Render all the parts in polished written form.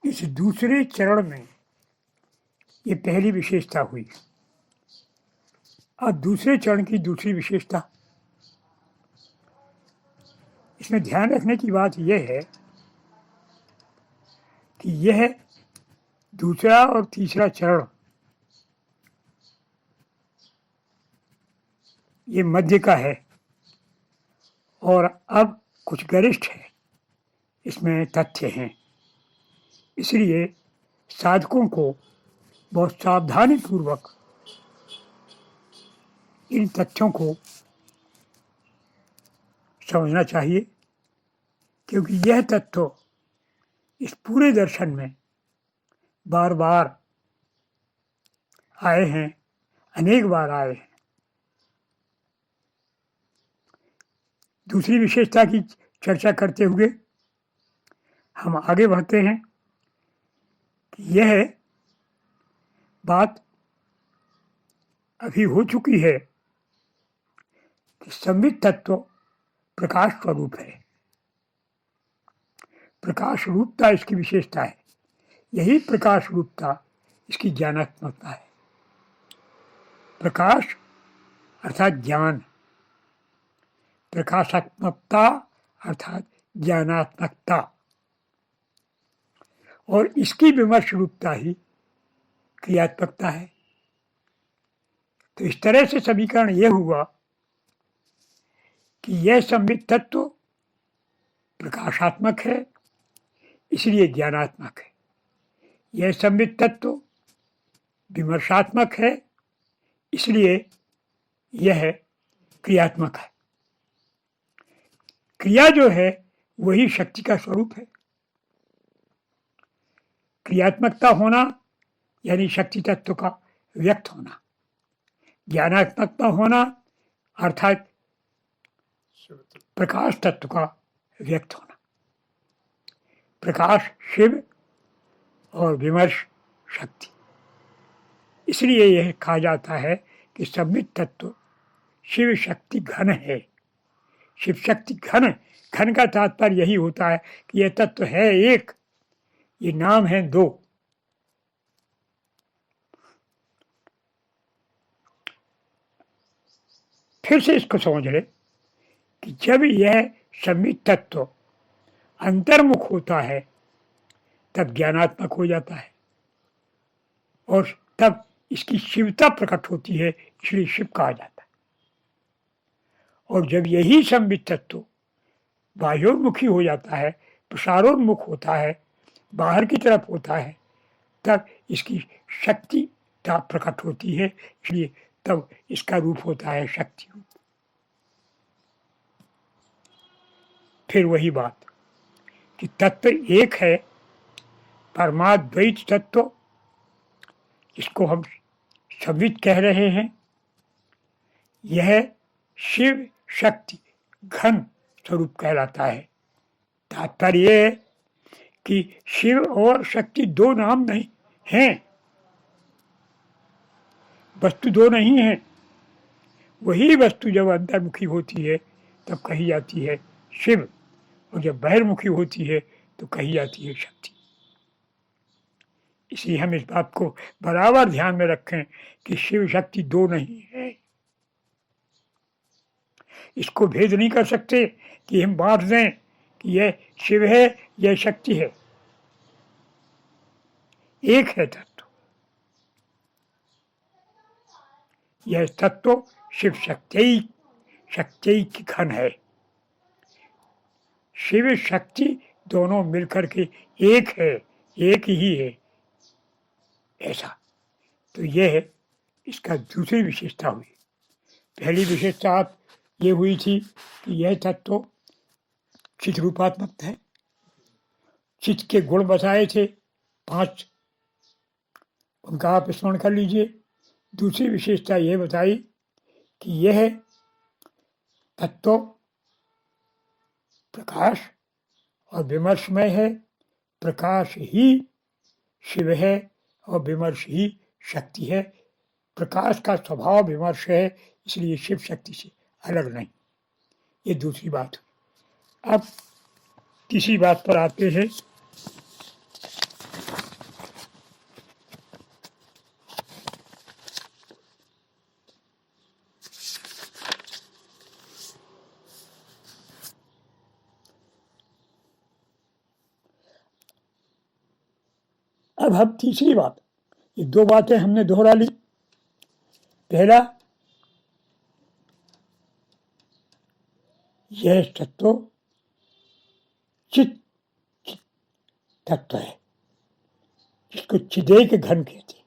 इस दूसरे चरण में ये पहली विशेषता हुई। अब दूसरे चरण की दूसरी विशेषता, इसमें ध्यान रखने की बात यह है कि यह दूसरा और तीसरा चरण ये मध्य का है और अब कुछ गरिष्ठ है, इसमें तथ्य हैं। इसलिए साधकों को बहुत सावधानी पूर्वक इन तथ्यों को समझना चाहिए, क्योंकि यह तत्व इस पूरे दर्शन में बार बार आए हैं, अनेक बार आए हैं। दूसरी विशेषता की चर्चा करते हुए हम आगे बढ़ते हैं कि यह बात अभी हो चुकी है कि संवित तत्व प्रकाश स्वरूप है। प्रकाश रूपता इसकी विशेषता है। यही प्रकाश रूपता इसकी ज्ञानात्मकता है। प्रकाश अर्थात ज्ञान, प्रकाशात्मकता अर्थात ज्ञानात्मकता, और इसकी विमर्श रूपता ही क्रियात्मकता है। तो इस तरह से समीकरण यह हुआ कि यह संवित तत्व प्रकाशात्मक है, इसलिए ज्ञानात्मक है। यह संवित तत्व विमर्शात्मक है, इसलिए यह क्रियात्मक है। क्रिया जो है वही शक्ति का स्वरूप है। क्रियात्मकता होना यानी शक्ति तत्व का व्यक्त होना, ज्ञानात्मकता होना अर्थात प्रकाश तत्व का व्यक्त होना। प्रकाश शिव और विमर्श शक्ति। इसलिए यह कहा जाता है कि संवित तत्व शिव शक्ति घन है। शिव शक्ति घन, घन का तात्पर्य यही होता है कि यह तत्व है एक, ये नाम है दो। फिर से इसको समझ ले कि जब यह संवित तत्व अंतर्मुख होता है तब ज्ञानात्मक हो जाता है और तब इसकी शिवता प्रकट होती है, इसलिए शिव कहा जाता है। और जब यही संवित तत्व बाह्योन्मुखी हो जाता है, प्रसारोन्मुख होता है, बाहर की तरफ होता है, तब इसकी शक्ति प्रकट होती है, इसलिए तब इसका रूप होता है शक्ति रूप। फिर वही बात कि तत्व एक है, परमाद्वैत तत्व, इसको हम संवित कह रहे हैं। यह शिव शक्ति घन स्वरूप कहलाता है। तात्पर्य यह है कि शिव और शक्ति दो नाम नहीं हैं, वस्तु दो नहीं है। वही वस्तु जब अंतर्मुखी होती है तब कही जाती है शिव, और जब बहिर्मुखी होती है तो कही जाती है शक्ति। इसलिए हम इस बात को बराबर ध्यान में रखें कि शिव शक्ति दो नहीं है। इसको भेद नहीं कर सकते कि हम बांट दें कि यह शिव है, यह शक्ति है। एक है तत्व। यह तत्व शिव शक्ति की घन है। शिव शक्ति दोनों मिलकर के एक है, एक ही है, ऐसा। तो यह इसका दूसरी विशेषता हुई। पहली विशेषता ये हुई थी कि यह तत्व चित रूपात्मक है। चित के गुण बताए थे 5, उनका आप स्मरण कर लीजिए। दूसरी विशेषता यह बताई कि यह तत्व प्रकाश और विमर्शमय है। प्रकाश ही शिव है और विमर्श ही शक्ति है। प्रकाश का स्वभाव विमर्श है, इसलिए शिव शक्ति से अलग नहीं। ये दूसरी बात हुई। अब तीसरी बात पर आते हैं अब हम तीसरी बात, ये दो बातें हमने दोहरा ली। पहला, यह तत्व चित तत्व है जिसको चिदेक घन कहते हैं।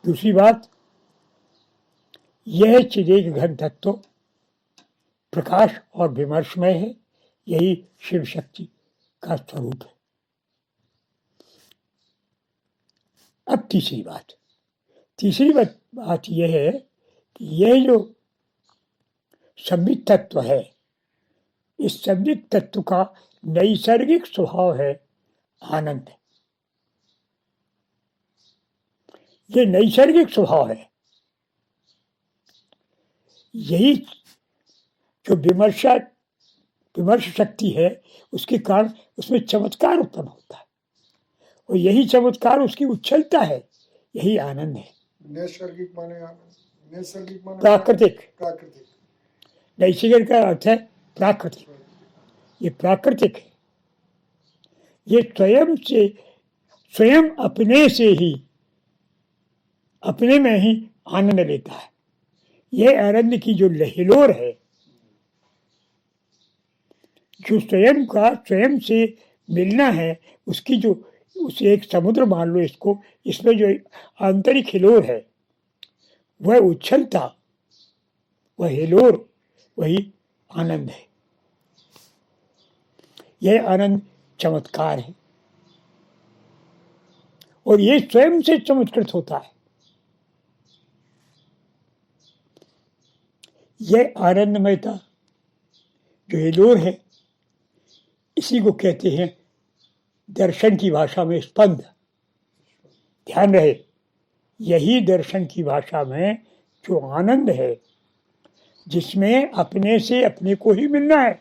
दूसरी बात, यह चिदेक घन तत्व प्रकाश और विमर्शमय है, यही शिव शक्ति का स्वरूप है। अब तीसरी बात यह है कि यह जो संबित तत्व है, इस संबित तत्व का नैसर्गिक स्वभाव है आनंद। ये नैसर्गिक स्वभाव है, यही जो विमर्श शक्ति है उसके कारण उसमें चमत्कार उत्पन्न होता है, और यही चमत्कार उसकी उच्छलता है, यही आनंद है। नैसर्गिक माने प्राकृतिक। नैसर्गिक का अर्थ है प्राकृतिक। ये प्राकृतिक है, ये स्वयं अपने में ही आनंद लेता है। यह आनंद की जो लहिलोर है, जो स्वयं से मिलना है, उसकी जो उसे एक समुद्र मान लो इसको, इसमें जो आंतरिक हिलोर है, वह उच्छलता, वह हिलोर, वही आनंद है। यह आनंद चमत्कार है, और ये स्वयं से चमत्कृत होता है। यह आनंदमयता जो हिलोर है, इसी को कहते हैं दर्शन की भाषा में स्पंद। ध्यान रहे, यही दर्शन की भाषा में जो आनंद है, जिसमें अपने से अपने को ही मिलना है,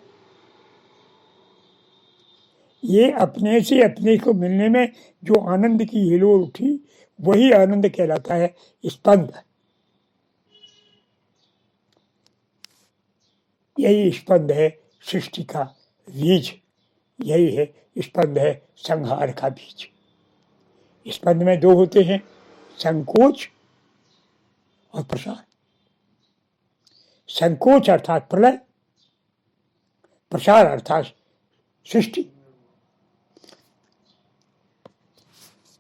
ये अपने से अपने को मिलने में जो आनंद की हिलोर उठी, वही आनंद कहलाता है स्पंद। यही स्पंद है सृष्टि का बीज, यही है स्पंद है संहार का बीज। स्पंद में दो होते हैं, संकोच और प्रसार। संकोच अर्थात प्रलय, प्रसार अर्थात सृष्टि।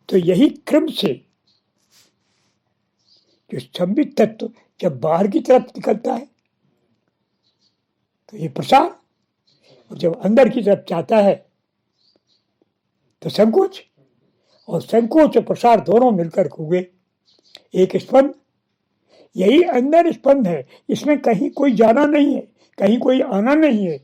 तो यही क्रम से जो संबित तत्व जब बाहर की तरफ निकलता है तो ये प्रसार, और जब अंदर की तरफ जाता है तो संकोच, और संकोच और प्रसार दोनों मिलकर हुए एक स्पंद। यही अंदर स्पंद है, इसमें कहीं कोई जाना नहीं है, कहीं कोई आना नहीं है,